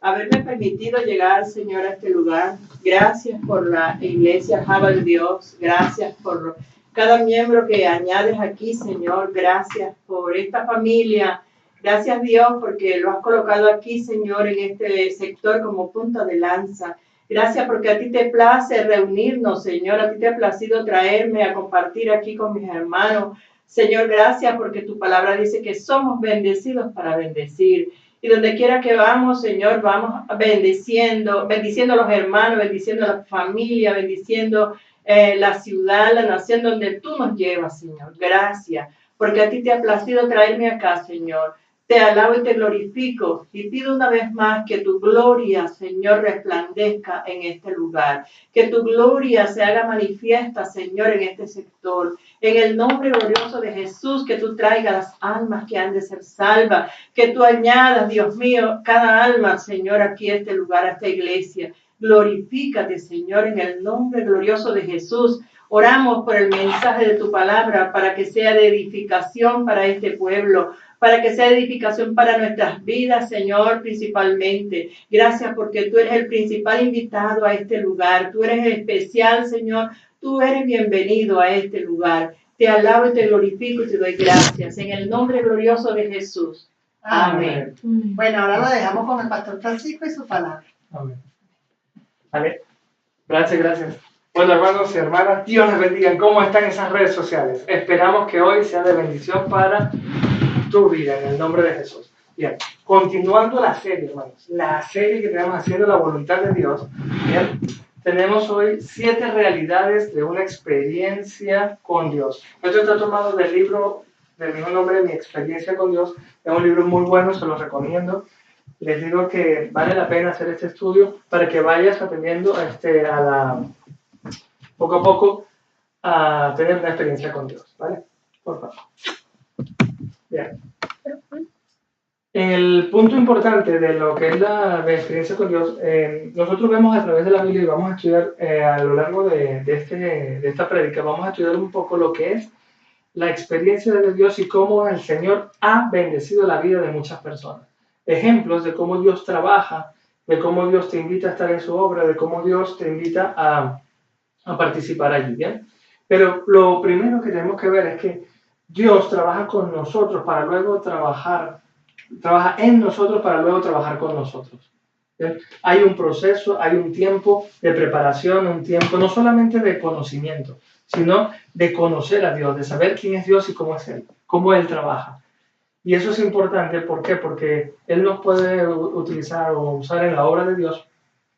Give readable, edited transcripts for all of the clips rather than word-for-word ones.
haberme permitido llegar, Señor, a este lugar. Gracias por la iglesia Java de Dios. Gracias por cada miembro que añades aquí, Señor. Gracias por esta familia. Gracias, Dios, porque lo has colocado aquí, Señor, en este sector como punta de lanza. Gracias porque a ti te place reunirnos, Señor. A ti te ha placido traerme a compartir aquí con mis hermanos. Señor, gracias porque tu palabra dice que somos bendecidos para bendecir. Y donde quiera que vamos, Señor, vamos bendiciendo a los hermanos, bendiciendo a la familia, bendiciendo la ciudad, la nación donde tú nos llevas, Señor. Gracias, porque a ti te ha placido traerme acá, Señor. Te alabo y te glorifico y pido una vez más que tu gloria, Señor, resplandezca en este lugar. Que tu gloria se haga manifiesta, Señor, en este sector. En el nombre glorioso de Jesús, que tú traigas las almas que han de ser salvas. Que tú añadas, Dios mío, cada alma, Señor, aquí a este lugar, a esta iglesia. Glorifícate, Señor, en el nombre glorioso de Jesús. Oramos por el mensaje de tu palabra para que sea de edificación para este pueblo, para que sea edificación para nuestras vidas, Señor, principalmente. Gracias porque tú eres el principal invitado a este lugar. Tú eres especial, Señor. Tú eres bienvenido a este lugar. Te alabo y te glorifico y te doy gracias. En el nombre glorioso de Jesús. Amén. Bueno, ahora lo dejamos con el pastor Francisco y su palabra. Amén. Amén. Gracias. Bueno, hermanos y hermanas, Dios les bendiga. ¿Cómo están esas redes sociales? Esperamos que hoy sea de bendición para tu vida, en el nombre de Jesús. Bien, continuando la serie, hermanos. La serie que tenemos haciendo la voluntad de Dios. Bien, tenemos hoy 7 realidades de una experiencia con Dios. Esto está tomado del libro del mismo nombre, Mi experiencia con Dios. Es un libro muy bueno, se lo recomiendo. Les digo que vale la pena hacer este estudio para que vayas aprendiendo poco a poco a tener una experiencia con Dios, ¿vale? Por favor. Bien. El punto importante de lo que es la experiencia con Dios, nosotros vemos a través de la Biblia y vamos a estudiar a lo largo de esta prédica, vamos a estudiar un poco lo que es la experiencia de Dios y cómo el Señor ha bendecido la vida de muchas personas. Ejemplos de cómo Dios trabaja, de cómo Dios te invita a estar en su obra, de cómo Dios te invita a participar allí, ¿bien? Pero lo primero que tenemos que ver es que Dios trabaja con nosotros para luego trabaja en nosotros para luego trabajar con nosotros. ¿Bien? Hay un proceso, hay un tiempo de preparación, un tiempo no solamente de conocimiento, sino de conocer a Dios, de saber quién es Dios y cómo es Él, cómo Él trabaja. Y eso es importante, ¿por qué? Porque Él nos puede utilizar o usar en la obra de Dios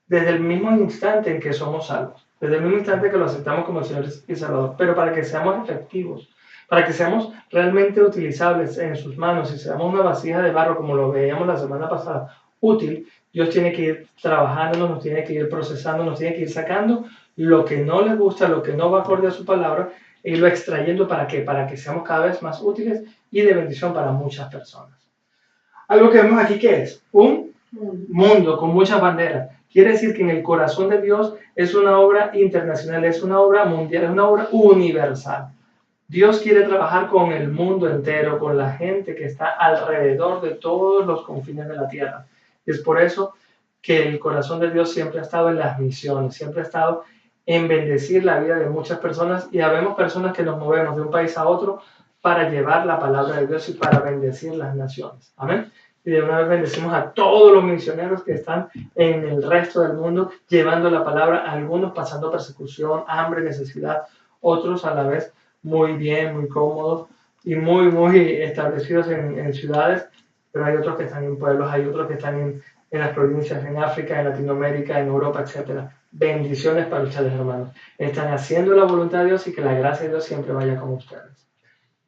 desde el mismo instante en que somos salvos, desde el mismo instante que lo aceptamos como Señor y Salvador, pero para que seamos efectivos, para que seamos realmente utilizables en sus manos y seamos una vasija de barro, como lo veíamos la semana pasada, útil, Dios tiene que ir trabajándonos, nos tiene que ir procesando, nos tiene que ir sacando lo que no le gusta, lo que no va acorde a su palabra, e irlo extrayendo. ¿Para qué? Para que seamos cada vez más útiles y de bendición para muchas personas. Algo que vemos aquí, ¿qué es? Un mundo con muchas banderas. Quiere decir que en el corazón de Dios es una obra internacional, es una obra mundial, es una obra universal. Dios quiere trabajar con el mundo entero, con la gente que está alrededor de todos los confines de la tierra. Y es por eso que el corazón de Dios siempre ha estado en las misiones, siempre ha estado en bendecir la vida de muchas personas, y habemos personas que nos movemos de un país a otro para llevar la palabra de Dios y para bendecir las naciones. Amén. Y de una vez bendecimos a todos los misioneros que están en el resto del mundo llevando la palabra, algunos pasando persecución, hambre, necesidad, otros a la vez muy bien, muy cómodos y muy establecidos en ciudades, pero hay otros que están en pueblos, hay otros que están en las provincias, en África, en Latinoamérica, en Europa, etc. Bendiciones para ustedes, hermanos. Están haciendo la voluntad de Dios y que la gracia de Dios siempre vaya con ustedes.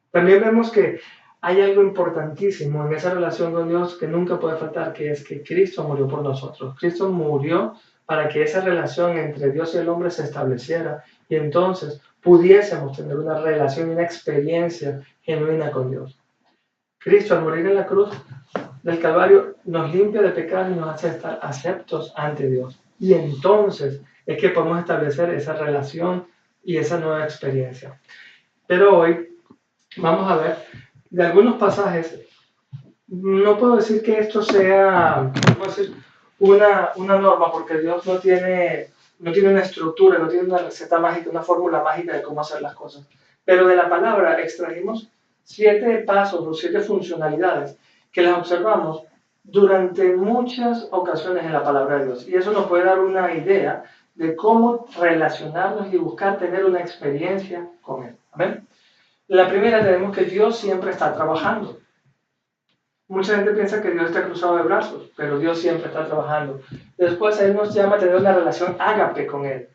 También vemos que hay algo importantísimo en esa relación con Dios que nunca puede faltar, que es que Cristo murió por nosotros. Cristo murió para que esa relación entre Dios y el hombre se estableciera y entonces pudiésemos tener una relación y una experiencia genuina con Dios. Cristo, al morir en la cruz del Calvario, nos limpia de pecado y nos hace estar aceptos ante Dios. Y entonces es que podemos establecer esa relación y esa nueva experiencia. Pero hoy vamos a ver de algunos pasajes no puedo decir que esto sea, ¿cómo decir? Una norma, porque Dios no tiene una estructura, no tiene una receta mágica, una fórmula mágica de cómo hacer las cosas. Pero de la palabra extrajimos 7 pasos o 7 funcionalidades que las observamos durante muchas ocasiones en la palabra de Dios. Y eso nos puede dar una idea de cómo relacionarnos y buscar tener una experiencia con Él. ¿Amén? La primera, tenemos que Dios siempre está trabajando. Mucha gente piensa que Dios está cruzado de brazos, pero Dios siempre está trabajando. Después Él nos llama a tener una relación ágape con Él,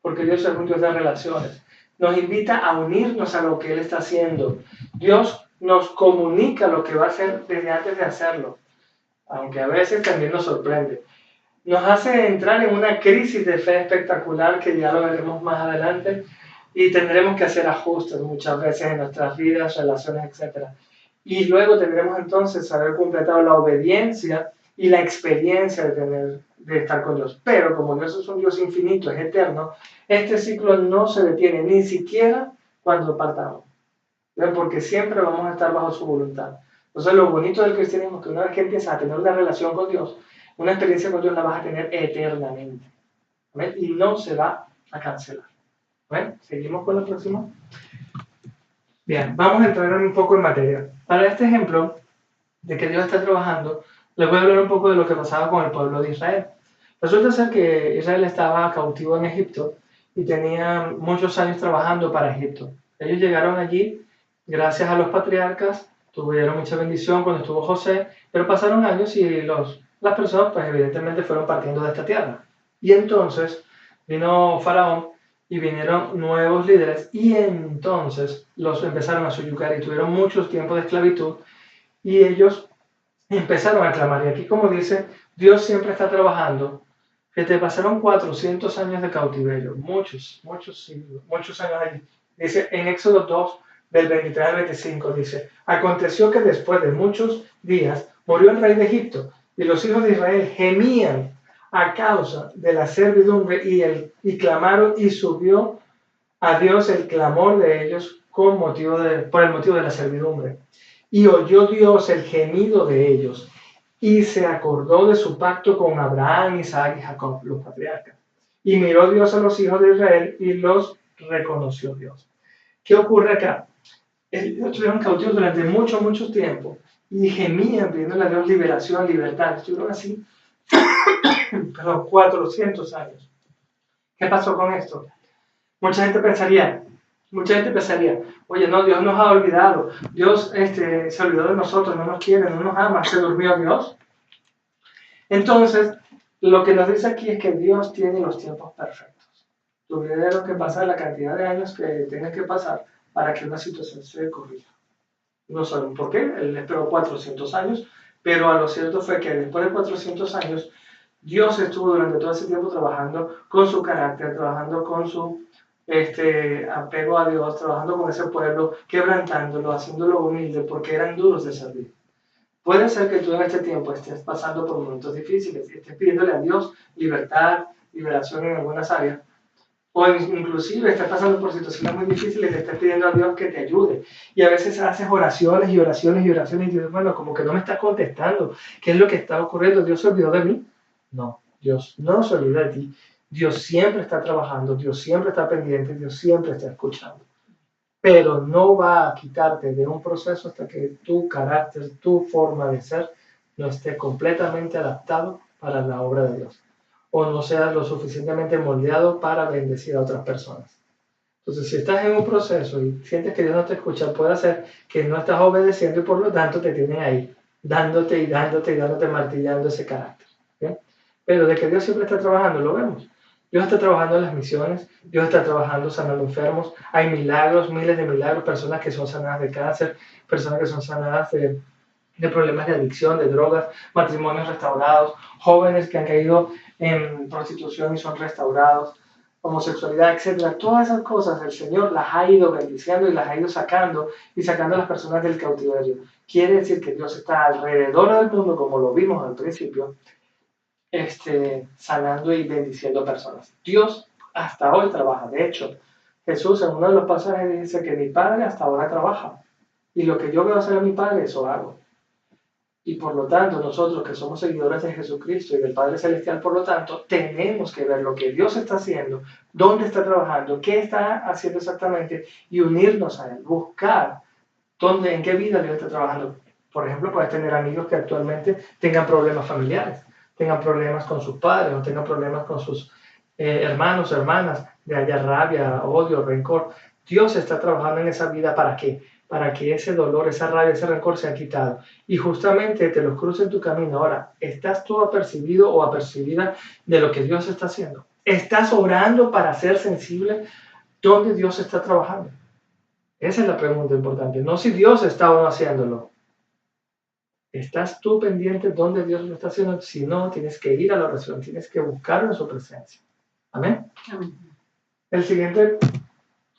porque Dios es un Dios de relaciones. Nos invita a unirnos a lo que Él está haciendo. Dios nos comunica lo que va a hacer desde antes de hacerlo, aunque a veces también nos sorprende. Nos hace entrar en una crisis de fe espectacular que ya lo veremos más adelante y tendremos que hacer ajustes muchas veces en nuestras vidas, relaciones, etc. Y luego tendremos entonces haber completado la obediencia y la experiencia de estar con Dios. Pero como Dios es un Dios infinito, es eterno, este ciclo no se detiene ni siquiera cuando partamos. ¿Ven? Porque siempre vamos a estar bajo su voluntad. Entonces lo bonito del cristianismo es que una vez que empiezas a tener una relación con Dios, una experiencia con Dios la vas a tener eternamente. ¿Ven? Y no se va a cancelar. ¿Ven? Seguimos con la próxima. Bien, vamos a entrar un poco en materia. Para este ejemplo de que Dios está trabajando, les voy a hablar un poco de lo que pasaba con el pueblo de Israel. Resulta ser que Israel estaba cautivo en Egipto y tenía muchos años trabajando para Egipto. Ellos llegaron allí gracias a los patriarcas, tuvieron mucha bendición cuando estuvo José, pero pasaron años y las personas pues evidentemente fueron partiendo de esta tierra. Y entonces vino Faraón y vinieron nuevos líderes y entonces los empezaron a subyugar y tuvieron muchos tiempos de esclavitud y ellos empezaron a clamar. Y aquí como dice, Dios siempre está trabajando. Que te pasaron 400 años de cautiverio, muchos siglos, muchos años allí. Dice en Éxodo 2, del 23 al 25, dice, aconteció que después de muchos días murió el rey de Egipto y los hijos de Israel gemían a causa de la servidumbre y clamaron y subió a Dios el clamor de ellos por el motivo de la servidumbre. Y oyó Dios el gemido de ellos y se acordó de su pacto con Abraham, Isaac y Jacob, los patriarcas. Y miró Dios a los hijos de Israel y los reconoció Dios. ¿Qué ocurre acá? Ellos estuvieron cautivos durante mucho tiempo y gemían pidiéndole a Dios liberación, libertad. Estuvieron así, 400 años. ¿Qué pasó con esto? Mucha gente pensaría, oye, no, Dios nos ha olvidado, Dios se olvidó de nosotros, no nos quiere, no nos ama, se durmió Dios. Entonces, lo que nos dice aquí es que Dios tiene los tiempos perfectos. Tuvieron que pasar la cantidad de años que tienen que pasar para que una situación se corrija. No saben por qué, él esperó 400 años, pero a lo cierto fue que después de 400 años, Dios estuvo durante todo ese tiempo trabajando con su carácter, trabajando con su apego a Dios, trabajando con ese pueblo, quebrantándolo, haciéndolo humilde, porque eran duros de servir. Puede ser que tú en este tiempo estés pasando por momentos difíciles, estés pidiéndole a Dios libertad, liberación en algunas áreas, o inclusive estés pasando por situaciones muy difíciles y le estés pidiendo a Dios que te ayude. Y a veces haces oraciones y dices, bueno, como que no me está contestando. ¿Qué es lo que está ocurriendo? ¿Dios se olvidó de mí? No, Dios no se olvida de ti. Dios siempre está trabajando, Dios siempre está pendiente, Dios siempre está escuchando. Pero no va a quitarte de un proceso hasta que tu carácter, tu forma de ser, no esté completamente adaptado para la obra de Dios. O no seas lo suficientemente moldeado para bendecir a otras personas. Entonces, si estás en un proceso y sientes que Dios no te escucha, puede ser que no estás obedeciendo y por lo tanto te tienen ahí, dándote, martillando ese carácter. ¿Bien? Pero de que Dios siempre está trabajando, lo vemos. Dios está trabajando en las misiones, Dios está trabajando sanando enfermos, hay milagros, miles de milagros, personas que son sanadas de cáncer, personas que son sanadas de problemas de adicción, de drogas, matrimonios restaurados, jóvenes que han caído en prostitución y son restaurados, homosexualidad, etc. Todas esas cosas el Señor las ha ido bendiciendo y las ha ido sacando y sacando a las personas del cautiverio. Quiere decir que Dios está alrededor del mundo, como lo vimos al principio, sanando y bendiciendo personas. Dios hasta hoy trabaja. De hecho, Jesús en uno de los pasajes dice que mi Padre hasta ahora trabaja y lo que yo veo hacer a mi Padre, eso hago. Y por lo tanto, nosotros que somos seguidores de Jesucristo y del Padre Celestial, por lo tanto, tenemos que ver lo que Dios está haciendo, dónde está trabajando, qué está haciendo exactamente y unirnos a Él, buscar dónde, en qué vida Dios está trabajando. Por ejemplo, puedes tener amigos que actualmente tengan problemas familiares, tengan problemas con sus padres o tengan problemas con sus hermanos o hermanas, de haya rabia, odio, rencor. Dios está trabajando en esa vida ¿para qué? Para que ese dolor, esa rabia, ese rencor sea quitado. Y justamente te los cruza en tu camino. Ahora, ¿estás tú apercibido o apercibida de lo que Dios está haciendo? ¿Estás orando para ser sensible dónde Dios está trabajando? Esa es la pregunta importante. No si Dios está o no haciéndolo. ¿Estás tú pendiente dónde Dios lo está haciendo? Si no, tienes que ir a la oración, tienes que buscarlo en su presencia. Amén. Amén. El siguiente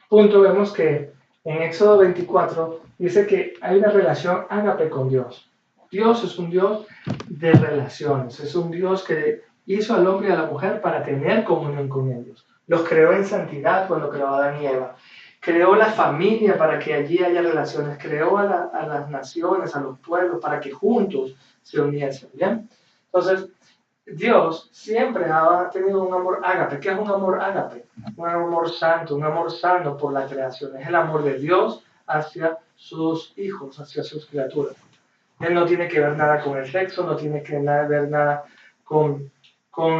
punto vemos que en Éxodo 24 dice que hay una relación ágape con Dios. Dios es un Dios de relaciones, es un Dios que hizo al hombre y a la mujer para tener comunión con ellos. Los creó en santidad cuando creó a Adán y Eva. Creó la familia para que allí haya relaciones, creó a las naciones, a los pueblos, para que juntos se uniesen. ¿Bien? Entonces, Dios siempre ha tenido un amor ágape. ¿Qué es un amor ágape? Un amor santo, un amor sano por la creación. Es el amor de Dios hacia sus hijos, hacia sus criaturas. Él no tiene que ver nada con el sexo, no tiene que ver nada con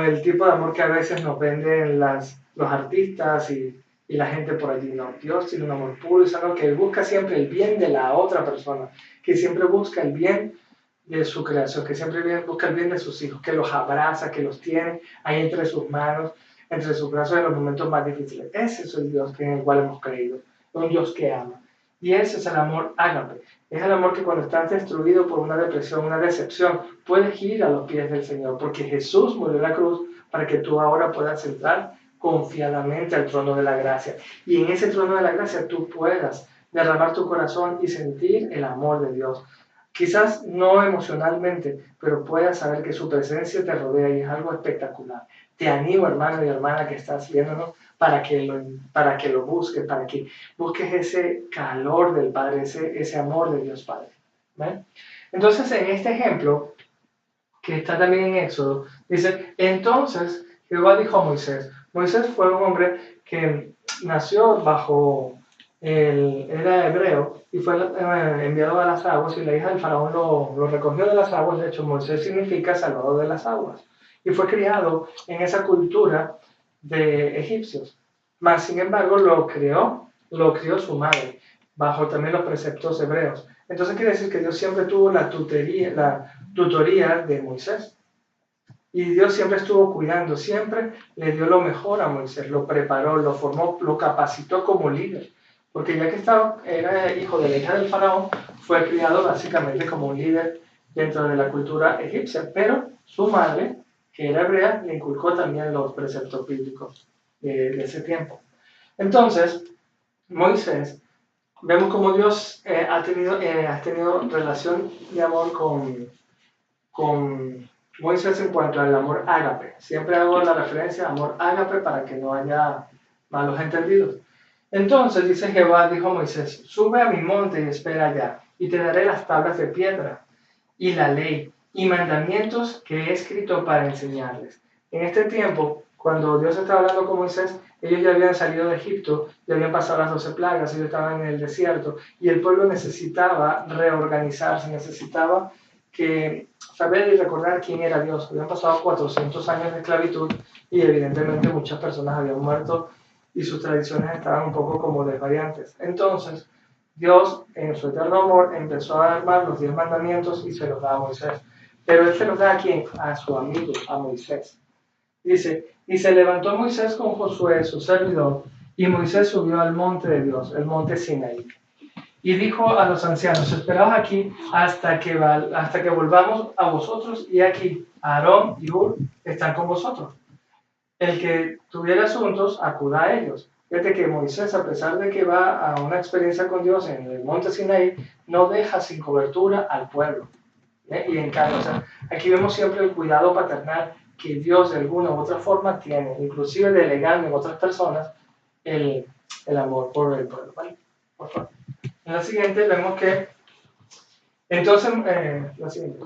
el tipo de amor que a veces nos venden los artistas y la gente por allí. No, Dios tiene un amor puro y sano que busca siempre el bien de la otra persona, que siempre busca el bien de su creación, que siempre busca el bien de sus hijos, que los abraza, que los tiene ahí entre sus manos, entre sus brazos en los momentos más difíciles. Ese es el Dios en el cual hemos creído, un Dios que ama. Y ese es el amor ágape. Es el amor que cuando estás destruido por una depresión, una decepción, puedes ir a los pies del Señor, porque Jesús murió en la cruz para que tú ahora puedas entrar confiadamente al trono de la gracia. Y en ese trono de la gracia tú puedas derramar tu corazón y sentir el amor de Dios. Quizás no emocionalmente, pero puedas saber que su presencia te rodea y es algo espectacular. Te animo, hermano y hermana que estás viéndonos, para que lo busques, para que busques ese calor del Padre, ese amor de Dios Padre. ¿Vale? Entonces, en este ejemplo, que está también en Éxodo, dice, entonces Jehová dijo a Moisés. Moisés fue un hombre que nació era hebreo y fue enviado a las aguas y la hija del faraón lo recogió de las aguas. De hecho, Moisés significa salvador de las aguas. Y fue criado en esa cultura de egipcios. Mas, sin embargo, lo crió su madre, bajo también los preceptos hebreos. Entonces quiere decir que Dios siempre tuvo la tutoría de Moisés. Y Dios siempre estuvo cuidando, siempre le dio lo mejor a Moisés, lo preparó, lo formó, lo capacitó como líder. Porque ya que era hijo de la hija del faraón, fue criado básicamente como un líder dentro de la cultura egipcia. Pero su madre, que era hebrea, le inculcó también los preceptos bíblicos de ese tiempo. Entonces, Moisés, vemos como Dios ha tenido relación de amor con Moisés en cuanto al amor ágape. Siempre hago la referencia a amor ágape para que no haya malos entendidos. Entonces dice Jehová, dijo a Moisés, sube a mi monte y espera allá, y te daré las tablas de piedra, y la ley, y mandamientos que he escrito para enseñarles. En este tiempo, cuando Dios estaba hablando con Moisés, ellos ya habían salido de Egipto, ya habían pasado las 12 plagas, ellos estaban en el desierto, y el pueblo necesitaba reorganizarse, necesitaba saber y recordar quién era Dios. Habían pasado 400 años de esclavitud y evidentemente muchas personas habían muerto y sus tradiciones estaban un poco como desvariantes. Entonces, Dios, en su eterno amor, empezó a armar los 10 mandamientos y se los da a Moisés. Pero Él se los da ¿a quién? A su amigo, a Moisés. Dice, y se levantó Moisés con Josué, su servidor, y Moisés subió al monte de Dios, el monte Sinaí. Y dijo a los ancianos, esperaos aquí hasta que volvamos a vosotros, y aquí Aarón y Hur están con vosotros. El que tuviera asuntos, acuda a ellos. Fíjate que Moisés, a pesar de que va a una experiencia con Dios en el monte Sinaí, no deja sin cobertura al pueblo. Y en cambio, aquí vemos siempre el cuidado paternal que Dios de alguna u otra forma tiene, inclusive delegando en otras personas el amor por el pueblo. ¿Vale? Por favor. En la siguiente vemos que Entonces, la siguiente.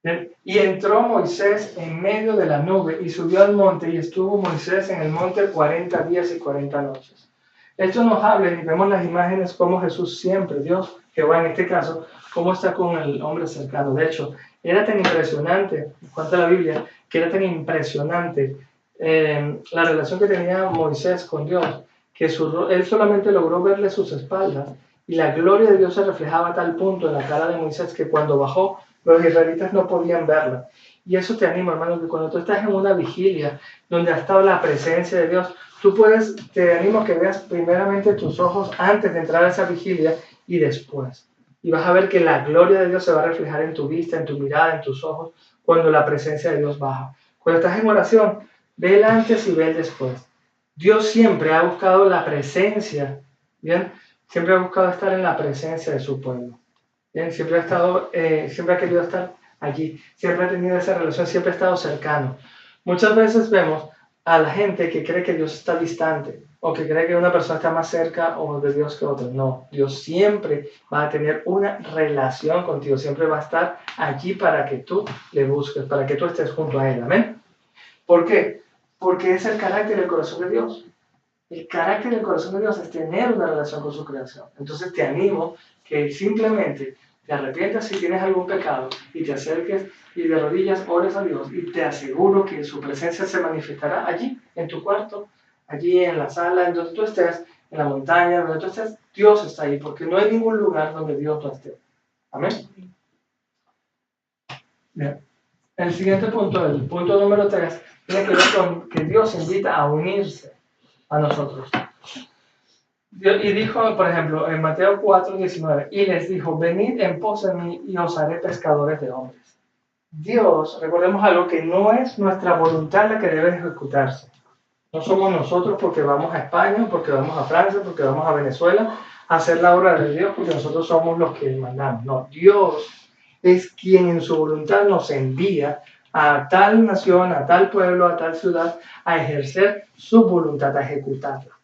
Bien. Y entró Moisés en medio de la nube y subió al monte y estuvo Moisés en el monte 40 días y 40 noches. Esto nos habla y vemos las imágenes como Jesús siempre, Dios, Jehová en este caso, cómo está con el hombre cercano. De hecho, era tan impresionante, cuenta la Biblia, que era tan impresionante la relación que tenía Moisés con Dios, que él solamente logró verle sus espaldas y la gloria de Dios se reflejaba a tal punto en la cara de Moisés que cuando bajó, los israelitas no podían verla. Y eso te anima, hermano, que cuando tú estás en una vigilia donde ha estado la presencia de Dios, te animo a que veas primeramente tus ojos antes de entrar a esa vigilia y después. Y vas a ver que la gloria de Dios se va a reflejar en tu vista, en tu mirada, en tus ojos, cuando la presencia de Dios baja. Cuando estás en oración, ve el antes y ve el después. Dios siempre ha buscado la presencia, ¿bien? Siempre ha buscado estar en la presencia de su pueblo. ¿Bien? Siempre ha querido estar allí, siempre ha tenido esa relación, siempre ha estado cercano. Muchas veces vemos a la gente que cree que Dios está distante o que cree que una persona está más cerca o de Dios que otra. No, Dios siempre va a tener una relación contigo, siempre va a estar allí para que tú le busques, para que tú estés junto a Él. ¿Amén? ¿Por qué? Porque es el carácter del corazón de Dios. El carácter del corazón de Dios es tener una relación con su creación. Entonces te animo que simplemente te arrepientas si tienes algún pecado y te acerques y de rodillas ores a Dios y te aseguro que su presencia se manifestará allí, en tu cuarto, allí en la sala, en donde tú estés, en la montaña, donde tú estés, Dios está ahí, porque no hay ningún lugar donde Dios no esté. Amén. Bien. El siguiente punto, el punto número 3, tiene que ver con que Dios invita a unirse a nosotros. Y dijo, por ejemplo, en Mateo 4:19, y les dijo, venid en pos de mí y os haré pescadores de hombres. Dios, recordemos algo, que no es nuestra voluntad la que debe ejecutarse. No somos nosotros porque vamos a España, porque vamos a Francia, porque vamos a Venezuela a hacer la obra de Dios, porque nosotros somos los que mandamos. No, Dios es quien en su voluntad nos envía a tal nación, a tal pueblo, a tal ciudad, a ejercer su voluntad, a ejecutarla.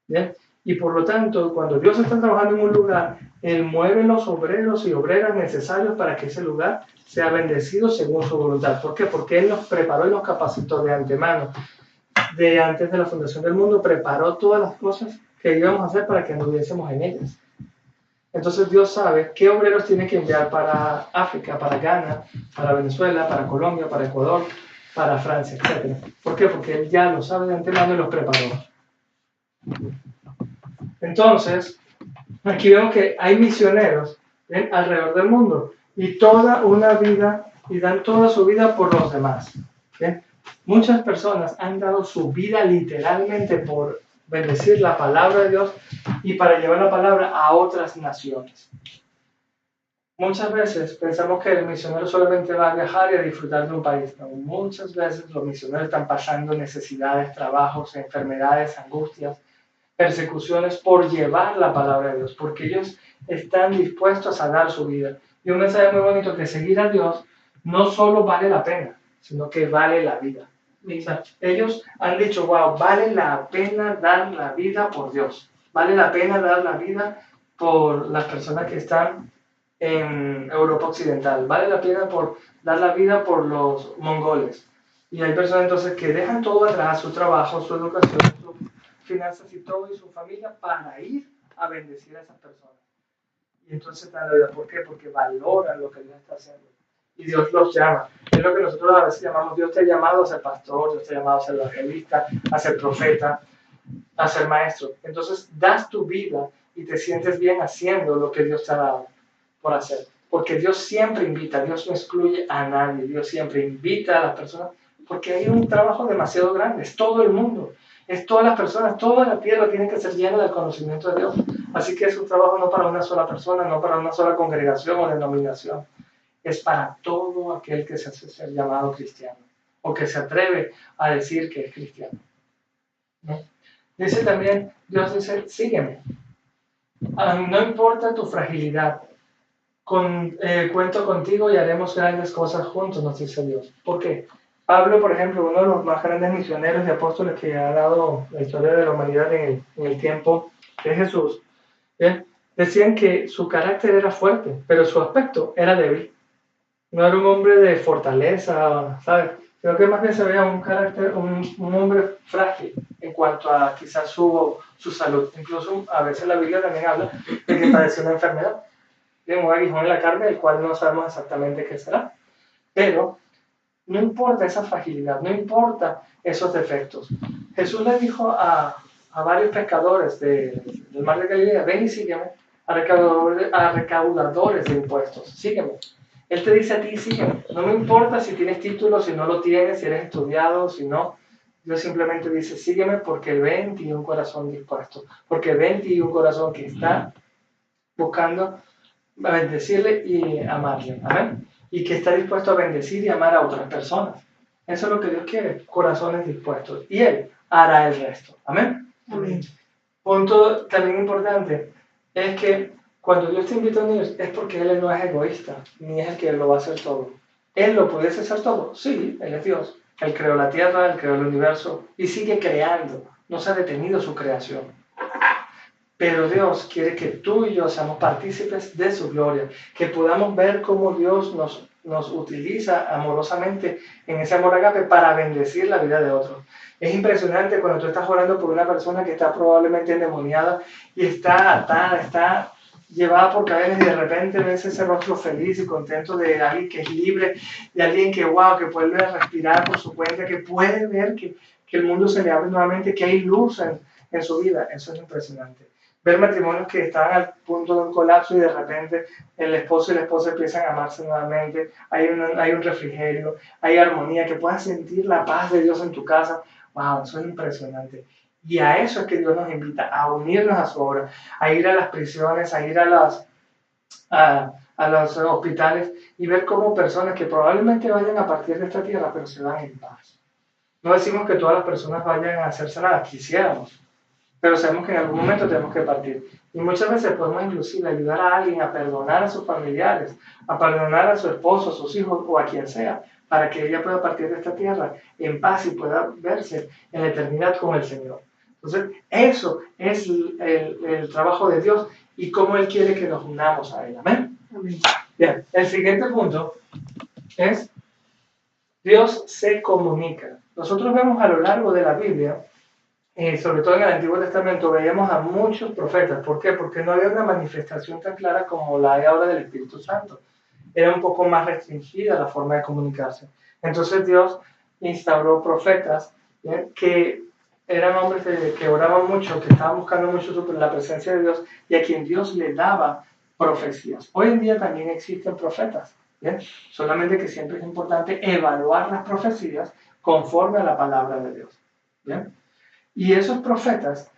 ¿Bien? Y por lo tanto, cuando Dios está trabajando en un lugar, Él mueve los obreros y obreras necesarios para que ese lugar sea bendecido según su voluntad. ¿Por qué? Porque Él nos preparó y nos capacitó de antemano. De antes de la fundación del mundo, preparó todas las cosas que íbamos a hacer para que anduviésemos en ellas. Entonces Dios sabe qué obreros tiene que enviar para África, para Ghana, para Venezuela, para Colombia, para Ecuador, para Francia, etc. ¿Por qué? Porque Él ya lo sabe de antemano y los preparó. Entonces, aquí vemos que hay misioneros alrededor del mundo y toda una vida, y dan toda su vida por los demás. ¿Bien? Muchas personas han dado su vida literalmente por bendecir la palabra de Dios y para llevar la palabra a otras naciones. Muchas veces pensamos que el misionero solamente va a viajar y a disfrutar de un país. No, muchas veces los misioneros están pasando necesidades, trabajos, enfermedades, angustias, persecuciones por llevar la palabra de Dios, porque ellos están dispuestos a dar su vida. Y un mensaje muy bonito, que seguir a Dios no solo vale la pena, sino que vale la vida. O sea, ellos han dicho, wow, vale la pena dar la vida por Dios, vale la pena dar la vida por las personas que están en Europa Occidental, vale la pena por dar la vida por los mongoles. Y hay personas entonces que dejan todo atrás, su trabajo, su educación, su finanzas y todo y su familia para ir a bendecir a esas personas. Y entonces dan la vida. ¿Por qué? Porque valoran lo que Dios está haciendo. Y Dios los llama. Es lo que nosotros a veces llamamos, Dios te ha llamado a ser pastor, Dios te ha llamado a ser evangelista, a ser profeta, a ser maestro. Entonces das tu vida y te sientes bien haciendo lo que Dios te ha dado por hacer. Porque Dios siempre invita, Dios no excluye a nadie, Dios siempre invita a las personas, porque hay un trabajo demasiado grande, es todo el mundo. Es todas las personas, toda la tierra tiene que ser llena del conocimiento de Dios. Así que es un trabajo no para una sola persona, no para una sola congregación o denominación. Es para todo aquel que se hace ser llamado cristiano o que se atreve a decir que es cristiano. ¿No? Dice también, Dios dice, sígueme. No importa tu fragilidad, cuento contigo y haremos grandes cosas juntos, nos dice Dios. ¿Por qué? Pablo, por ejemplo, uno de los más grandes misioneros y apóstoles que ha dado la historia de la humanidad en el tiempo de Jesús, ¿bien? Decían que su carácter era fuerte, pero su aspecto era débil. No era un hombre de fortaleza, ¿sabes? Creo que más bien se veía un carácter, un hombre frágil en cuanto a quizás su salud. Incluso a veces la Biblia también habla de que padeció una enfermedad, de un aguijón en la carne, el cual no sabemos exactamente qué será. Pero no importa esa fragilidad, no importa esos defectos. Jesús le dijo a varios pescadores del mar de Galilea, ven y sígueme, a recaudadores de impuestos, sígueme. Él te dice a ti, sígueme. No me importa si tienes título, si no lo tienes, si eres estudiado, si no. Dios simplemente dice, sígueme porque ve en ti un corazón dispuesto, porque ve en ti un corazón que está buscando bendecirle y amarle. Amén. Y que está dispuesto a bendecir y amar a otras personas. Eso es lo que Dios quiere, corazones dispuestos. Y Él hará el resto. Amén. Amén. Punto también importante es que cuando Dios te invita a unir es porque Él no es egoísta, ni es el que lo va a hacer todo. ¿Él lo pudiese hacer todo? Sí, Él es Dios. Él creó la tierra, Él creó el universo y sigue creando. No se ha detenido su creación. Pero Dios quiere que tú y yo seamos partícipes de su gloria, que podamos ver cómo Dios nos utiliza amorosamente en ese amor agape para bendecir la vida de otros. Es impresionante cuando tú estás orando por una persona que está probablemente endemoniada y está atada, está llevada por cadenas y de repente ves ese rostro feliz y contento de alguien que es libre, de alguien que, wow, que puede respirar por su cuenta, que puede ver que el mundo se le abre nuevamente, que hay luz en su vida. Eso es impresionante. Ver matrimonios que estaban al punto de un colapso y de repente el esposo y la esposa empiezan a amarse nuevamente, hay un refrigerio, hay armonía, que puedas sentir la paz de Dios en tu casa. ¡Wow! Eso es impresionante. Y a eso es que Dios nos invita, a unirnos a su obra, a ir a las prisiones, a ir a los hospitales y ver cómo personas que probablemente vayan a partir de esta tierra, pero se van en paz. No decimos que todas las personas vayan a hacerse nada, quisiéramos, pero sabemos que en algún momento tenemos que partir. Y muchas veces podemos inclusive ayudar a alguien a perdonar a sus familiares, a perdonar a su esposo, a sus hijos o a quien sea, para que ella pueda partir de esta tierra en paz y pueda verse en la eternidad con el Señor. Entonces, eso es el trabajo de Dios y cómo Él quiere que nos unamos a Él. Amén. Amén. Bien, el siguiente punto es Dios se comunica. Nosotros vemos a lo largo de la Biblia, sobre todo en el Antiguo Testamento, veíamos a muchos profetas. ¿Por qué? Porque no había una manifestación tan clara como la hay ahora del Espíritu Santo. Era un poco más restringida la forma de comunicarse. Entonces Dios instauró profetas, ¿bien?, que eran hombres que oraban mucho, que estaban buscando mucho la presencia de Dios y a quien Dios le daba profecías. Hoy en día también existen profetas, ¿bien? Solamente que siempre es importante evaluar las profecías conforme a la palabra de Dios, ¿bien? Y esos profetas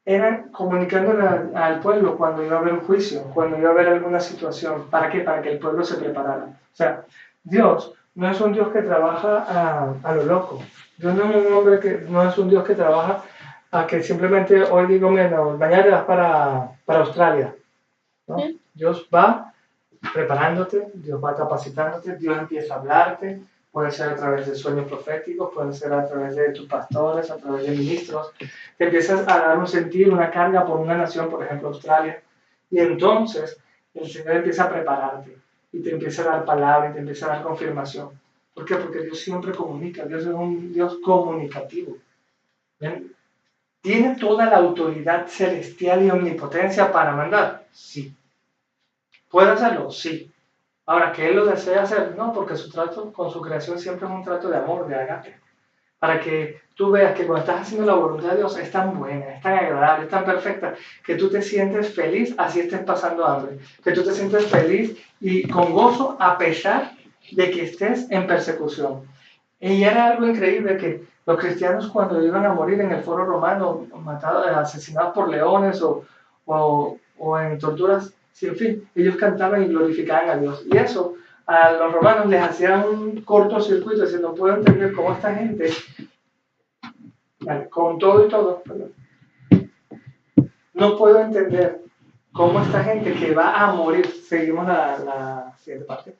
eran comunicándole al pueblo cuando iba a haber un juicio, cuando iba a haber alguna situación. ¿Para qué? Para que el pueblo se preparara. O sea, Dios no es un Dios que trabaja a lo loco. Dios no es un hombre no es un Dios que trabaja a que simplemente hoy digo, bueno, mañana te vas para Australia, ¿no? Dios va preparándote, Dios va capacitándote, Dios empieza a hablarte. Puede ser a través de sueños proféticos, puede ser a través de tus pastores, a través de ministros. Te empiezas a dar un sentido, una carga por una nación, por ejemplo Australia, y entonces el Señor empieza a prepararte y te empieza a dar palabra y te empieza a dar confirmación. ¿Por qué? Porque Dios siempre comunica, Dios es un Dios comunicativo. ¿Bien? ¿Tiene toda la autoridad celestial y omnipotencia para mandar? Sí. ¿Puede hacerlo? Sí. Ahora, ¿que Él lo desea hacer? No, porque su trato con su creación siempre es un trato de amor, de agape. Para que tú veas que cuando estás haciendo la voluntad de Dios es tan buena, es tan agradable, es tan perfecta, que tú te sientes feliz así estés pasando hambre. Que tú te sientes feliz y con gozo a pesar de que estés en persecución. Y era algo increíble que los cristianos cuando iban a morir en el foro romano, matados, asesinados por leones o en torturas sin fin, ellos cantaban y glorificaban a Dios. Y eso a los romanos les hacía un cortocircuito, diciendo, no puedo entender cómo esta gente, con todo y todo, no puedo entender cómo esta gente que va a morir, seguimos la siguiente parte,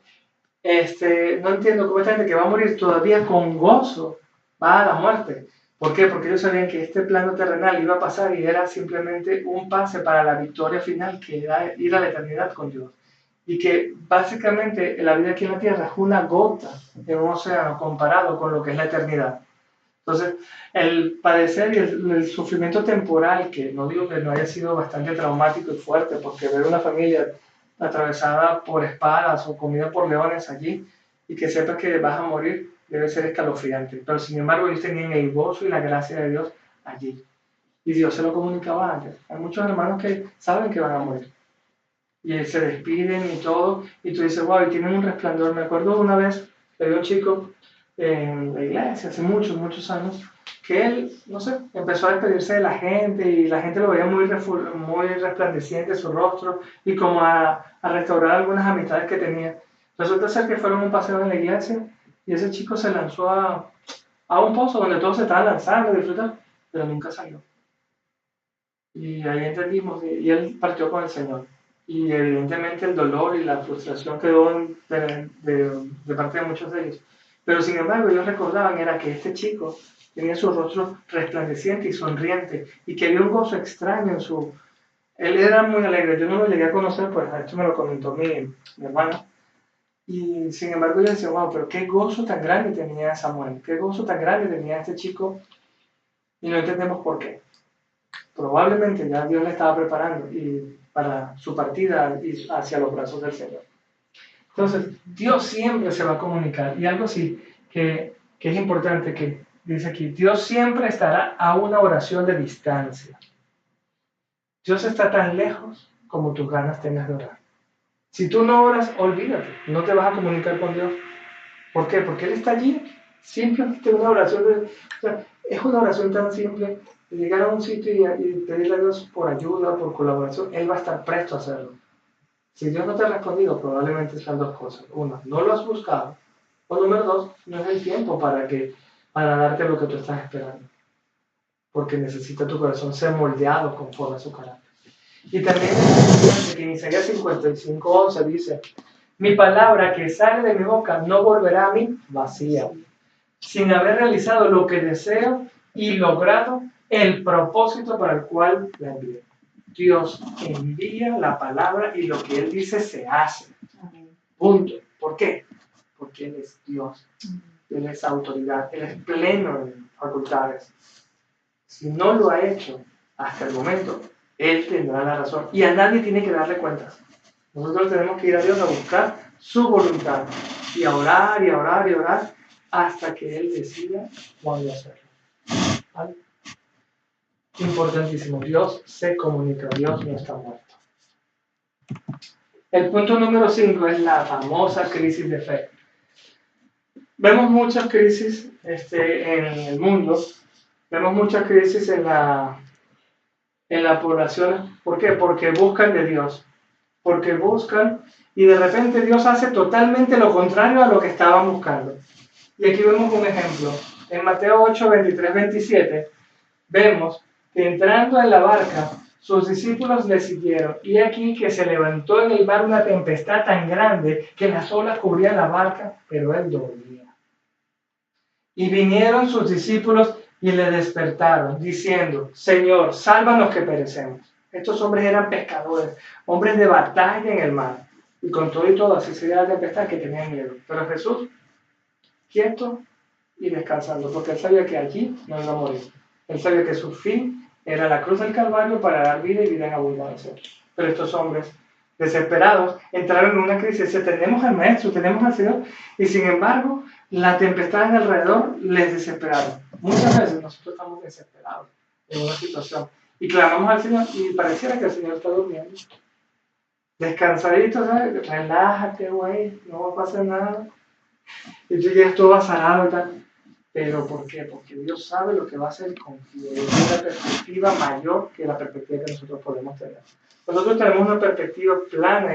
no entiendo cómo esta gente que va a morir todavía con gozo va a la muerte. ¿Por qué? Porque ellos sabían que este plano terrenal iba a pasar y era simplemente un pase para la victoria final, que era ir a la eternidad con Dios. Y que básicamente la vida aquí en la tierra es una gota en un océano comparado con lo que es la eternidad. Entonces, el padecer y el sufrimiento temporal, que no digo que no haya sido bastante traumático y fuerte, porque ver una familia atravesada por espadas o comida por leones allí y que sepas que vas a morir, debe ser escalofriante. Pero sin embargo, ellos tenían el gozo y la gracia de Dios allí. Y Dios se lo comunicaba antes. Hay muchos hermanos que saben que van a morir. Y se despiden y todo. Y tú dices, wow, y tienen un resplandor. Me acuerdo una vez que había un chico en la iglesia, hace muchos, muchos años, que él, no sé, empezó a despedirse de la gente y la gente lo veía muy resplandeciente su rostro y como a restaurar algunas amistades que tenía. Resulta ser que fueron a un paseo en la iglesia y ese chico se lanzó a un pozo donde todos se estaban lanzando a disfrutar, pero nunca salió. Y ahí entendimos, y él partió con el Señor. Y evidentemente el dolor y la frustración quedó de parte de muchos de ellos. Pero sin embargo ellos recordaban era que este chico tenía su rostro resplandeciente y sonriente y que había un gozo extraño en su... Él era muy alegre, yo no lo llegué a conocer, pues esto me lo comentó mi hermano. Y sin embargo yo decía, wow, pero qué gozo tan grande tenía Samuel, qué gozo tan grande tenía este chico y no entendemos por qué. Probablemente ya Dios le estaba preparando y para su partida hacia los brazos del Señor. Entonces, Dios siempre se va a comunicar. Y algo así que es importante que dice aquí, Dios siempre estará a una oración de distancia. Dios está tan lejos como tus ganas tengas de orar. Si tú no oras, olvídate, no te vas a comunicar con Dios. ¿Por qué? Porque Él está allí, simplemente una oración es una oración tan simple, de llegar a un sitio y pedirle a Dios por ayuda, por colaboración, Él va a estar presto a hacerlo. Si Dios no te ha respondido, probablemente sean dos cosas. Una, no lo has buscado. O número dos, no es el tiempo para darte lo que tú estás esperando. Porque necesita tu corazón ser moldeado conforme a su carácter. Y también es importante que en Isaías 55:11 dice, mi palabra que sale de mi boca no volverá a mí vacía, sin haber realizado lo que deseo y logrado el propósito para el cual la envié. Dios envía la palabra y lo que Él dice se hace. Punto. ¿Por qué? Porque Él es Dios. Él es autoridad. Él es pleno de facultades. Si no lo ha hecho hasta el momento, Él tendrá la razón. Y a nadie tiene que darle cuentas. Nosotros tenemos que ir a Dios a buscar su voluntad. Y a orar, y a orar, y a orar, hasta que Él decida cuándo hacerlo. ¿Vale? Importantísimo, Dios se comunica, Dios no está muerto. El punto número 5 es la famosa crisis de fe. Vemos muchas crisis en el mundo, vemos muchas crisis en la población. ¿Por qué? Porque buscan de Dios, porque buscan y de repente Dios hace totalmente lo contrario a lo que estaban buscando. Y aquí vemos un ejemplo. En Mateo 8, 23, 27, vemos que entrando en la barca, sus discípulos le siguieron, y aquí que se levantó en el mar una tempestad tan grande que las olas cubrían la barca, pero él dormía. Y vinieron sus discípulos y le despertaron, diciendo, Señor, sálvanos que perecemos. Estos hombres eran pescadores, hombres de batalla en el mar, y con todo y todo así sería la tempestad que tenían miedo. Pero Jesús, quieto y descansando, porque él sabía que allí no iba a morir. Él sabía que su fin era la cruz del Calvario para dar vida y vida en abundancia. Pero estos hombres, desesperados, entraron en una crisis. Tenemos al Maestro, tenemos al Señor, y sin embargo, la tempestad en alrededor les desesperaron. Muchas veces nosotros estamos desesperados en una situación y clamamos al Señor y pareciera que el Señor está durmiendo. Descansadito, ¿sabes? Relájate, güey, no va a pasar nada. Y tú llegas todo azarado y tal. ¿Pero por qué? Porque Dios sabe lo que va a hacer y confía. Tiene una perspectiva mayor que la perspectiva que nosotros podemos tener. Nosotros tenemos una perspectiva plana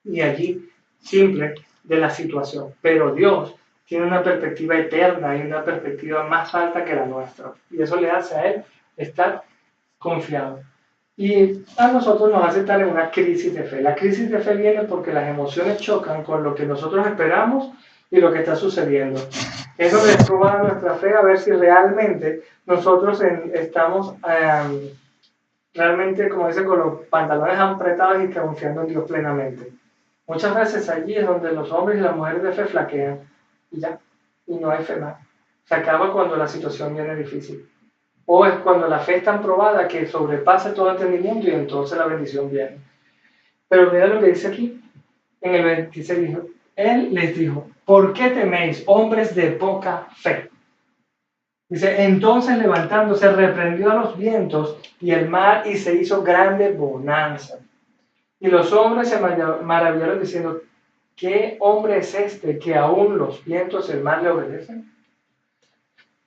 y allí simple de la situación. Pero Dios tiene una perspectiva eterna y una perspectiva más alta que la nuestra. Y eso le hace a Él estar confiado. Y a nosotros nos hace estar en una crisis de fe. La crisis de fe viene porque las emociones chocan con lo que nosotros esperamos y lo que está sucediendo. Es donde es probada nuestra fe a ver si realmente nosotros estamos realmente, como dice, con los pantalones apretados y confiando en Dios plenamente. Muchas veces allí es donde los hombres y las mujeres de fe flaquean y ya, y no hay fe más. Se acaba cuando la situación viene difícil. O es cuando la fe es tan probada que sobrepasa todo entendimiento y entonces la bendición viene. Pero mira lo que dice aquí, en el 26 dijo, Él les dijo, ¿por qué teméis, hombres de poca fe? Dice, entonces levantándose reprendió a los vientos y el mar y se hizo grande bonanza. Y los hombres se maravillaron diciendo, ¿qué hombre es este que aún los vientos y el mar le obedecen?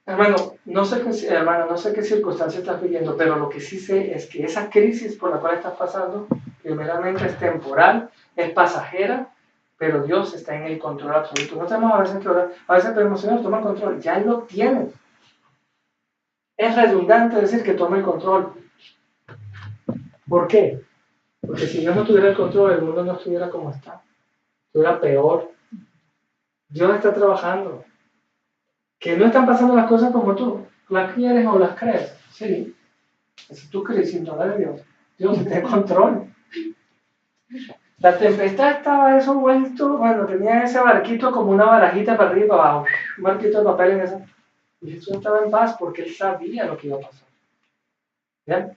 Hermano, no sé qué circunstancia estás viviendo, pero lo que sí sé es que esa crisis por la cual estás pasando, primeramente es temporal, es pasajera, pero Dios está en el control absoluto. No tenemos a veces que orar, a veces pedimos, Señor, toma el control, ya Él lo tiene. Es redundante decir que tome el control. ¿Por qué? Porque si Dios no tuviera el control, el mundo no estuviera como está, estuviera peor. Dios está trabajando. Que no están pasando las cosas como tú las quieres o las crees. Sí. Si tú crees sin duda de Dios, Dios está en control. La tempestad estaba eso vuelto, bueno, tenía ese barquito como una barajita para arriba y para abajo, un barquito de papel en esa. Y Jesús estaba en paz porque Él sabía lo que iba a pasar. ¿Bien?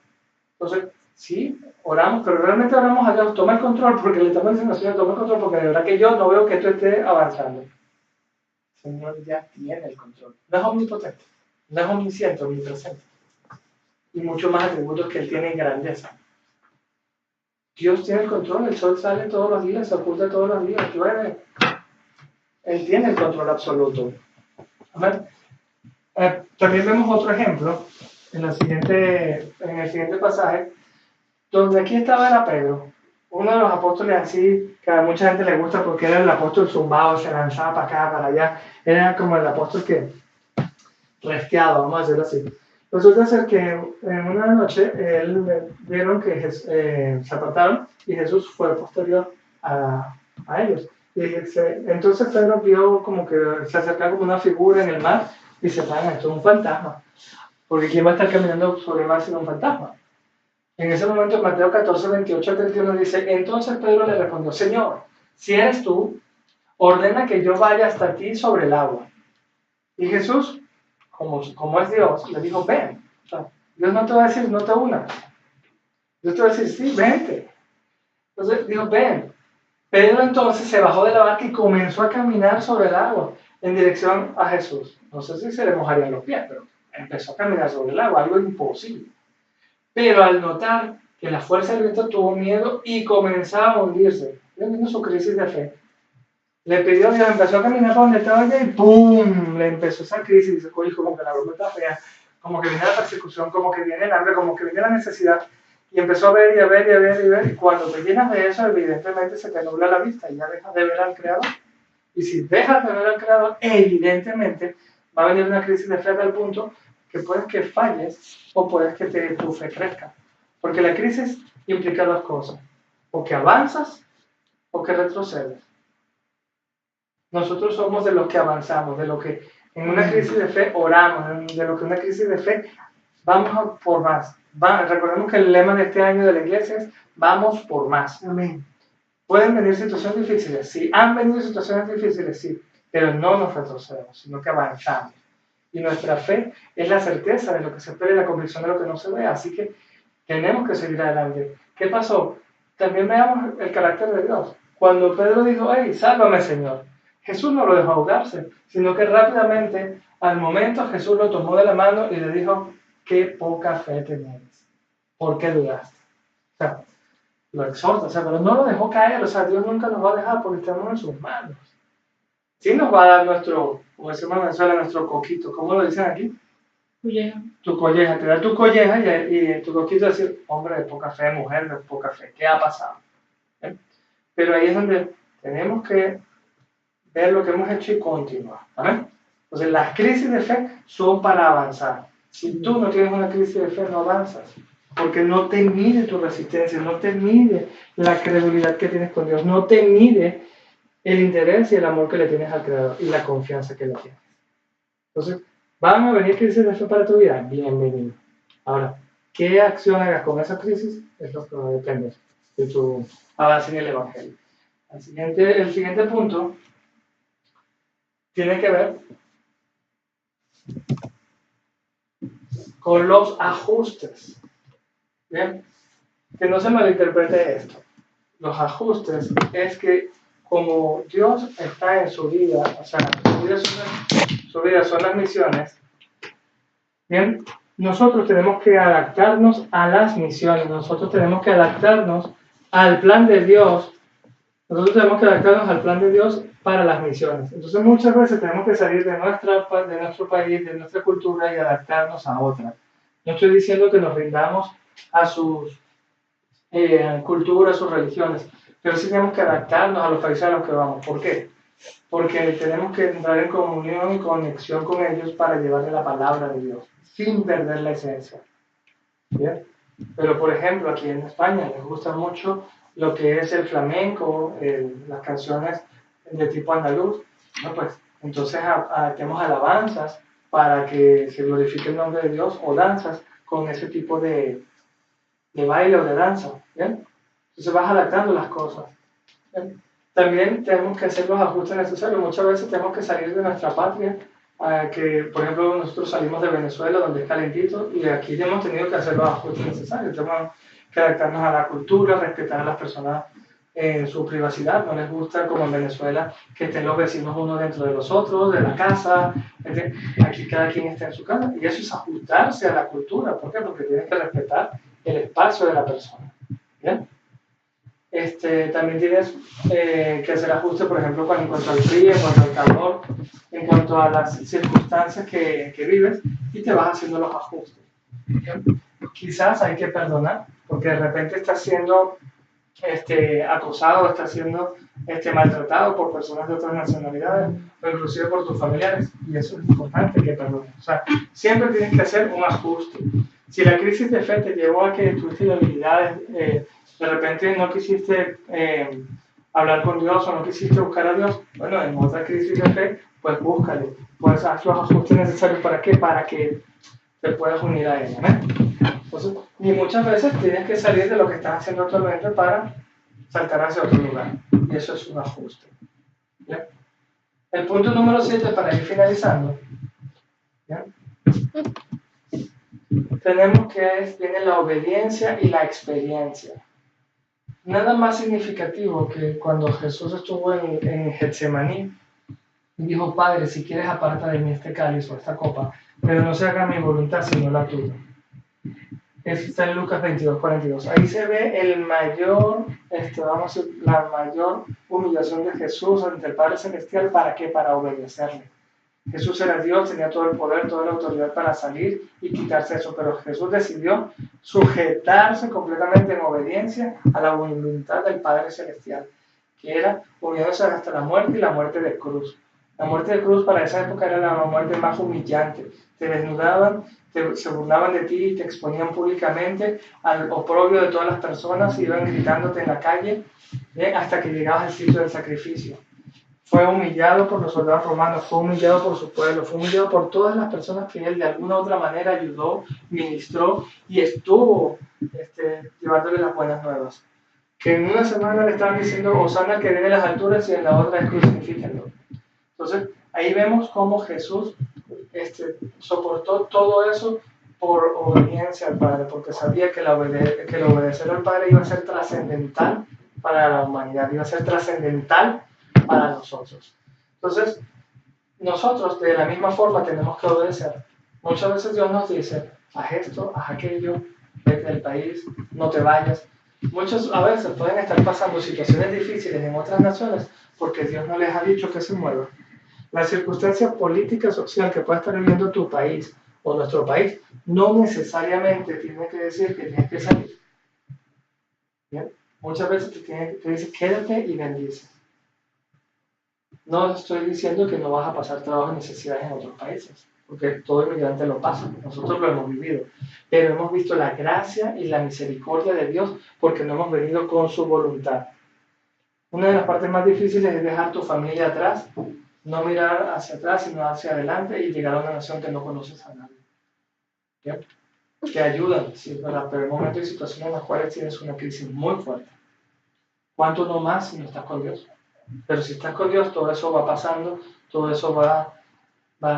Entonces, sí, oramos, pero realmente oramos a Dios, toma el control, porque le estamos diciendo, Señor, toma el control, porque de verdad que yo no veo que esto esté avanzando. El Señor ya tiene el control. No es omnipotente, no es omnisciente, omnipresente. Y muchos más atributos que Él tiene en grandeza. Dios tiene el control, el sol sale todos los días, se oculta todos los días, llueve. Él tiene el control absoluto. Amén. También vemos otro ejemplo en el siguiente pasaje, donde aquí era Pedro, uno de los apóstoles así, que a mucha gente le gusta porque era el apóstol zumbado, se lanzaba para acá, para allá, era como el apóstol que resqueado, vamos a decirlo así. Resulta ser que en una noche vieron que se apartaron y Jesús fue posterior a ellos. Entonces Pedro vio como que se acercaba como una figura en el mar y se pagan, esto es un fantasma. Porque ¿quién va a estar caminando sobre el mar sin un fantasma? En ese momento, Mateo 14, 28 al 31 dice, entonces Pedro le respondió, Señor, si eres tú, ordena que yo vaya hasta ti sobre el agua. Y Jesús, como es Dios, le dijo, ven. O sea, Dios no te va a decir, no te unas. Dios te va a decir, sí, vente. Entonces dijo, ven. Pedro entonces se bajó de la barca y comenzó a caminar sobre el agua en dirección a Jesús. No sé si se le mojarían los pies, pero empezó a caminar sobre el agua, algo imposible. Pero al notar que la fuerza del viento tuvo miedo y comenzaba a hundirse, viendo su crisis de fe, le pidió a Dios, empezó a caminar para donde estaba ella y ¡pum! Le empezó esa crisis y dice, oye, como que la broma está fea, como que viene la persecución, como que viene el hambre, como que viene la necesidad. Y empezó a ver y a ver y a ver y a ver. Y cuando te llenas de eso, evidentemente se te nubla la vista y ya dejas de ver al Creador. Y si dejas de ver al Creador, evidentemente va a venir una crisis de fe al punto que puedes que falles o puedes que tu fe crezca. Porque la crisis implica dos cosas. O que avanzas o que retrocedes. Nosotros somos de los que avanzamos, de los que en una crisis de fe oramos, de los que en una crisis de fe vamos por más. Recordemos que el lema de este año de la iglesia es vamos por más. Amén. Pueden venir situaciones difíciles, sí. Han venido situaciones difíciles, sí. Pero no nos retrocedemos, sino que avanzamos. Y nuestra fe es la certeza de lo que se espera y la convicción de lo que no se ve. Así que tenemos que seguir adelante. ¿Qué pasó? También veamos el carácter de Dios. Cuando Pedro dijo, hey, sálvame, Señor, Jesús no lo dejó ahogarse, sino que rápidamente, al momento, Jesús lo tomó de la mano y le dijo, qué poca fe tenéis. ¿Por qué dudaste? O sea, lo exhorta, o sea, pero no lo dejó caer, o sea, Dios nunca nos va a dejar porque estamos en sus manos. Sí nos va a dar nuestro, como decimos en Venezuela, nuestro coquito, ¿cómo lo dicen aquí? Colleja. Tu colleja, te da tu colleja y tu coquito es decir, hombre de poca fe, mujer de poca fe, ¿qué ha pasado? ¿Eh? Pero ahí es donde tenemos que ver lo que hemos hecho y continuar. ¿Vale? Entonces, las crisis de fe son para avanzar. Si tú no tienes una crisis de fe, no avanzas. Porque no te mide tu resistencia, no te mide la credibilidad que tienes con Dios, no te mide el interés y el amor que le tienes al Creador y la confianza que le tienes. Entonces, ¿van a venir crisis de fe para tu vida? Bienvenido. Ahora, ¿qué acción hagas con esa crisis? Es lo que depende de tu avance en el Evangelio. El siguiente punto tiene que ver con los ajustes. ¿Bien? Que no se malinterprete esto. Los ajustes es que como Dios está en su vida, o sea, su vida son las misiones, ¿bien? Nosotros tenemos que adaptarnos a las misiones, nosotros tenemos que adaptarnos al plan de Dios, nosotros tenemos que adaptarnos al plan de Dios para las misiones. Entonces muchas veces tenemos que salir de nuestro país, de nuestra cultura y adaptarnos a otra. No estoy diciendo que nos rindamos a sus culturas, sus religiones, pero sí tenemos que adaptarnos a los países a los que vamos. ¿Por qué? Porque tenemos que entrar en comunión y conexión con ellos para llevarle la palabra de Dios, sin perder la esencia. ¿Bien? Pero, por ejemplo, aquí en España les gusta mucho lo que es el flamenco, las canciones de tipo andaluz, ¿no? Pues, entonces hacemos alabanzas para que se glorifique el nombre de Dios o danzas con ese tipo de baile o de danza. ¿Bien? Entonces vas adaptando las cosas. ¿Bien? También tenemos que hacer los ajustes necesarios. Muchas veces tenemos que salir de nuestra patria, que por ejemplo nosotros salimos de Venezuela donde es calentito y aquí hemos tenido que hacer los ajustes necesarios. Tenemos que adaptarnos a la cultura, respetar a las personas en su privacidad. No les gusta, como en Venezuela, que estén los vecinos uno dentro de los otros, de la casa. Aquí cada quien está en su casa y eso es ajustarse a la cultura. ¿Por qué? Porque tienes que respetar el espacio de la persona. ¿Bien? También tienes que hacer ajustes, por ejemplo, en cuanto al frío, en cuanto al calor, en cuanto a las circunstancias que vives, y te vas haciendo los ajustes. ¿Sí? Quizás hay que perdonar, porque de repente estás siendo acosado, estás siendo maltratado por personas de otras nacionalidades, o inclusive por tus familiares, y eso es importante que perdones. O sea, siempre tienes que hacer un ajuste. Si la crisis de fe te llevó a que tuviste debilidades, de repente no quisiste hablar con Dios o no quisiste buscar a Dios, bueno, en otra crisis de fe, pues búscale, pues haz los ajustes necesarios. ¿Para qué? Para que te puedas unir a Él. Entonces, y muchas veces tienes que salir de lo que estás haciendo actualmente para saltar hacia otro lugar, y eso es un ajuste. ¿Bien? El punto número 7, para ir finalizando, ¿bien? Tenemos que viene la obediencia y la experiencia. Nada más significativo que cuando Jesús estuvo en Getsemaní y dijo: Padre, si quieres aparta de mí este cáliz o esta copa, pero no se haga mi voluntad sino la tuya. Eso está en Lucas 22:42. Ahí se ve la mayor humillación de Jesús ante el Padre Celestial. ¿Para qué? Para obedecerle. Jesús era Dios, tenía todo el poder, toda la autoridad para salir y quitarse eso, pero Jesús decidió sujetarse completamente en obediencia a la voluntad del Padre Celestial, que era humillándose hasta la muerte y la muerte de cruz. La muerte de cruz para esa época era la muerte más humillante. Te desnudaban, se burlaban de ti y te exponían públicamente al oprobio de todas las personas, iban gritándote en la calle hasta que llegabas al sitio del sacrificio. Fue humillado por los soldados romanos, fue humillado por su pueblo, fue humillado por todas las personas que él de alguna u otra manera ayudó, ministró y estuvo llevándole las buenas nuevas. Que en una semana le estaban diciendo: Hosana que viene a las alturas, y en la otra es crucifíquenlo. Entonces ahí vemos cómo Jesús soportó todo eso por obediencia al Padre, porque sabía que el obedecer al Padre iba a ser trascendental para la humanidad, iba a ser trascendental para nosotros. Entonces, nosotros de la misma forma tenemos que obedecer. Muchas veces Dios nos dice: haz esto, haz aquello, vete del país, no te vayas. Muchas a veces pueden estar pasando situaciones difíciles en otras naciones porque Dios no les ha dicho que se muevan. La circunstancia política social que pueda estar viviendo tu país o nuestro país no necesariamente tiene que decir que tienes que salir. ¿Bien? Muchas veces te dice: quédate y bendice. No estoy diciendo que no vas a pasar trabajo y necesidades en otros países, porque todo inmigrante lo pasa, nosotros lo hemos vivido, pero hemos visto la gracia y la misericordia de Dios porque no hemos venido con su voluntad. Una de las partes más difíciles es dejar tu familia atrás, no mirar hacia atrás, sino hacia adelante y llegar a una nación que no conoces a nadie. ¿Bien? Que ayudan, sí, ¿verdad? Pero hay momentos y situaciones en las cuales tienes una crisis muy fuerte. ¿Cuánto no más si no estás con Dios? Pero si estás con Dios, todo eso va pasando, todo eso va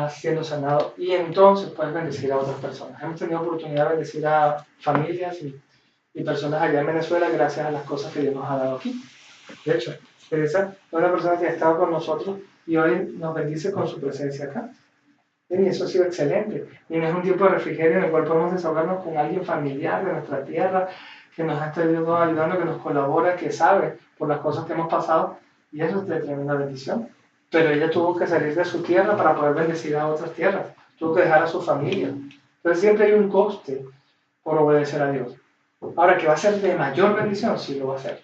siendo sanado y entonces puedes bendecir a otras personas. Hemos tenido oportunidad de bendecir a familias y personas allá en Venezuela gracias a las cosas que Dios nos ha dado aquí. De hecho, Teresa es una persona que ha estado con nosotros y hoy nos bendice con su presencia acá. Y eso ha sido excelente. Y no es un tiempo de refrigerio en el cual podemos desahogarnos con alguien familiar de nuestra tierra que nos ha estado ayudando, que nos colabora, que sabe por las cosas que hemos pasado. Y eso es de tremenda bendición. Pero ella tuvo que salir de su tierra para poder bendecir a otras tierras. Tuvo que dejar a su familia. Entonces siempre hay un coste por obedecer a Dios. Ahora, ¿que va a ser de mayor bendición? Sí, lo va a ser.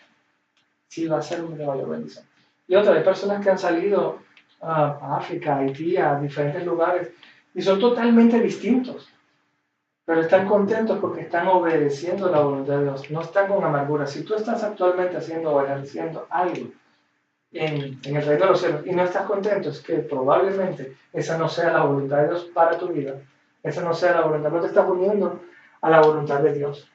Sí, va a ser de mayor bendición. Y otra, hay personas que han salido a África, a Haití, a diferentes lugares, y son totalmente distintos. Pero están contentos porque están obedeciendo la voluntad de Dios. No están con amargura. Si tú estás actualmente haciendo o ejerciendo algo en el reino de los cielos y no estás contento, es que probablemente esa no sea la voluntad de Dios para tu vida. Esa no sea la voluntad. No te estás uniendo a la voluntad de Dios.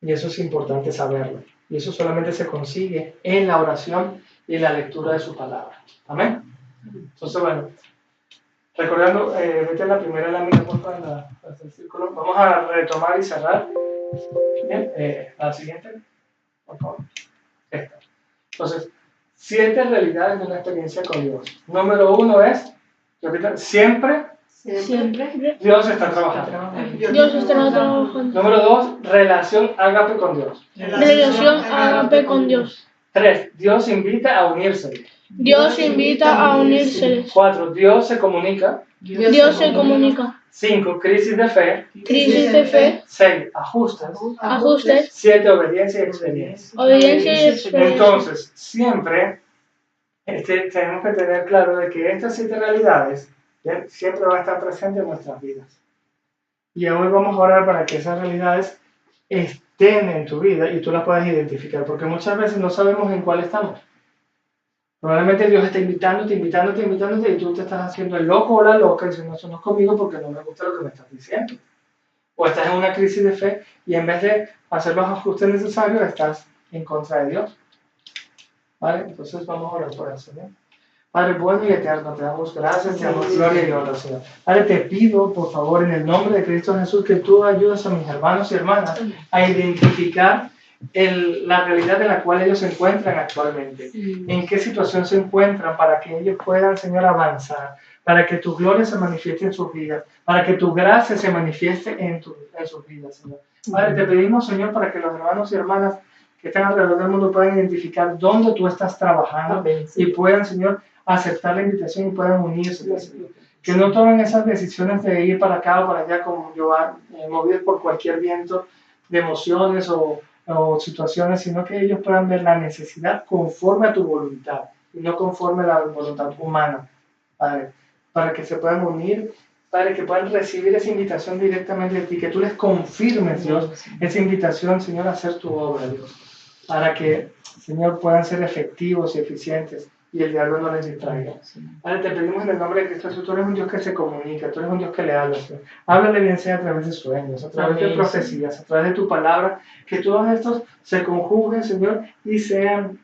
Y eso es importante saberlo. Y eso solamente se consigue en la oración y en la lectura de su palabra. Amén. Entonces, bueno, recordando, vete a la primera lámina, por favor, el círculo. Vamos a retomar y cerrar. Bien, a la siguiente, por favor. Esta. Entonces, 7 realidades de una experiencia con Dios. Número 1 es, repita, siempre Dios está trabajando. Dios está trabajando. Número 2, relación ágape con Dios. Relación ágape con Dios. 3, Dios invita a unirse. Dios invita a unirse. 4, Dios se comunica. Dios se comunica. 5, crisis de fe. Crisis de fe. 6, ajustes. Ajustes. 7, obediencia y experiencia. Obediencia y experiencia. Entonces, siempre tenemos que tener claro de que estas 7 realidades, ¿bien?, siempre van a estar presentes en nuestras vidas. Y hoy vamos a orar para que esas realidades estén en tu vida y tú las puedas identificar, porque muchas veces no sabemos en cuál estamos. Probablemente Dios está invitándote y tú te estás haciendo el loco o la loca diciendo eso no es conmigo porque no me gusta lo que me estás diciendo. O estás en una crisis de fe y en vez de hacer los ajustes necesarios estás en contra de Dios. ¿Vale? Entonces vamos a orar por eso, ¿bien? Padre bueno y eterno, te damos gracias, te damos gloria y honra, Señor. Padre, te pido, por favor, en el nombre de Cristo Jesús, que tú ayudes a mis hermanos y hermanas a identificar la realidad en la cual ellos se encuentran actualmente. En qué situación se encuentran para que ellos puedan, Señor, avanzar, para que tu gloria se manifieste en sus vidas, para que tu gracia se manifieste en sus vidas, Señor. Padre, te pedimos, Señor, para que los hermanos y hermanas que están alrededor del mundo puedan identificar dónde tú estás trabajando y puedan, Señor, aceptar la invitación y puedan unirse, Señor. Que no tomen esas decisiones de ir para acá o para allá como yo, movidos por cualquier viento de emociones o situaciones, sino que ellos puedan ver la necesidad conforme a tu voluntad y no conforme a la voluntad humana, Padre, para que se puedan unir, Padre, que puedan recibir esa invitación directamente de ti, que tú les confirmes, Dios, esa invitación, Señor, a hacer tu obra, Dios, para que, Señor, puedan ser efectivos y eficientes y el diablo no les distraiga. Padre, te pedimos en el nombre de Cristo Jesús, tú eres un Dios que se comunica, tú eres un Dios que le habla, Señor. Háblale bien sea a través de sueños, a través de profecías, a través de tu palabra, que todos estos se conjuguen, Señor, y sean,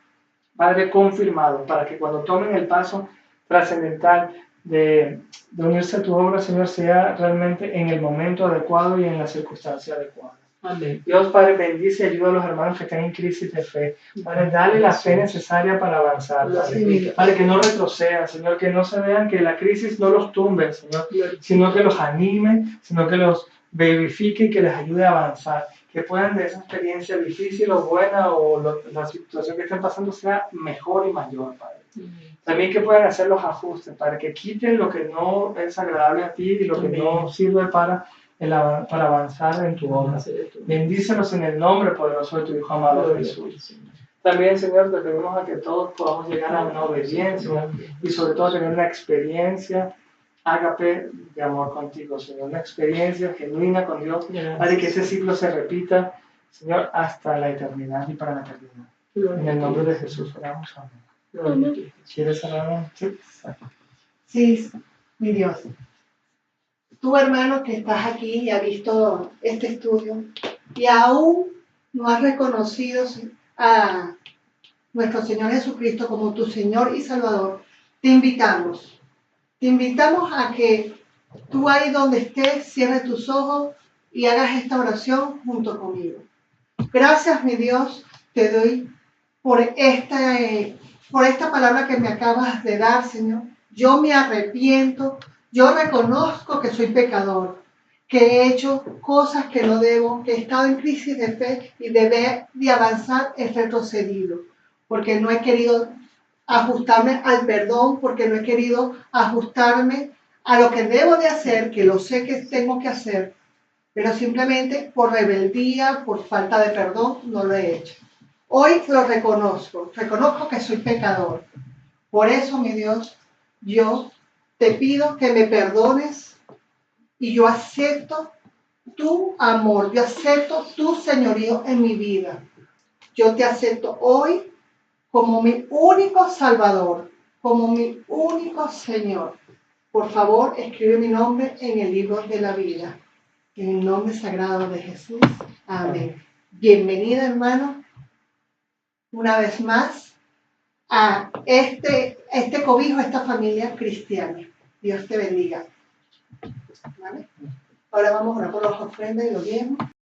Padre, confirmados, para que cuando tomen el paso trascendental de unirse a tu obra, Señor, sea realmente en el momento adecuado y en la circunstancia adecuada. Amén. Dios, Padre, bendice y ayuda a los hermanos que están en crisis de fe. Padre, dale la fe necesaria para avanzar. Padre, que no retrocedan, Señor, que no se vean que la crisis no los tumbe, Señor, sino que los anime, sino que los vivifique y que les ayude a avanzar. Que puedan de esa experiencia difícil o buena o la situación que estén pasando sea mejor y mayor, Padre. También que puedan hacer los ajustes, para que quiten lo que no es agradable a ti y lo que no sirve para avanzar en tu obra. Bendícenos en el nombre poderoso de tu Hijo amado Jesús. También, Señor, te pedimos a que todos podamos llegar a una obediencia y sobre todo tener una experiencia ágape de amor contigo, Señor, una experiencia genuina con Dios, para que ese ciclo se repita, Señor, hasta la eternidad y para la eternidad. En el nombre de Jesús oramos. Amén. ¿Quieres hablar? Sí. Sí, mi Dios. Tu hermano que estás aquí y ha visto este estudio y aún no has reconocido a nuestro Señor Jesucristo como tu Señor y Salvador, te invitamos. Te invitamos a que tú ahí donde estés, cierres tus ojos y hagas esta oración junto conmigo. Gracias, mi Dios, te doy por esta palabra que me acabas de dar, Señor. Yo me arrepiento, yo reconozco que soy pecador, que he hecho cosas que no debo, que he estado en crisis de fe y de avanzar he retrocedido, porque no he querido ajustarme al perdón, porque no he querido ajustarme a lo que debo de hacer, que lo sé que tengo que hacer, pero simplemente por rebeldía, por falta de perdón, no lo he hecho. Hoy lo reconozco que soy pecador. Por eso, mi Dios, yo te pido que me perdones y yo acepto tu amor, yo acepto tu señorío en mi vida. Yo te acepto hoy como mi único Salvador, como mi único Señor. Por favor, escribe mi nombre en el libro de la vida. En el nombre sagrado de Jesús. Amén. Bienvenida, hermano, una vez más a este cobijo, a esta familia cristiana. Dios te bendiga. ¿Vale? Ahora vamos a orar por las ofrendas y los diezmos.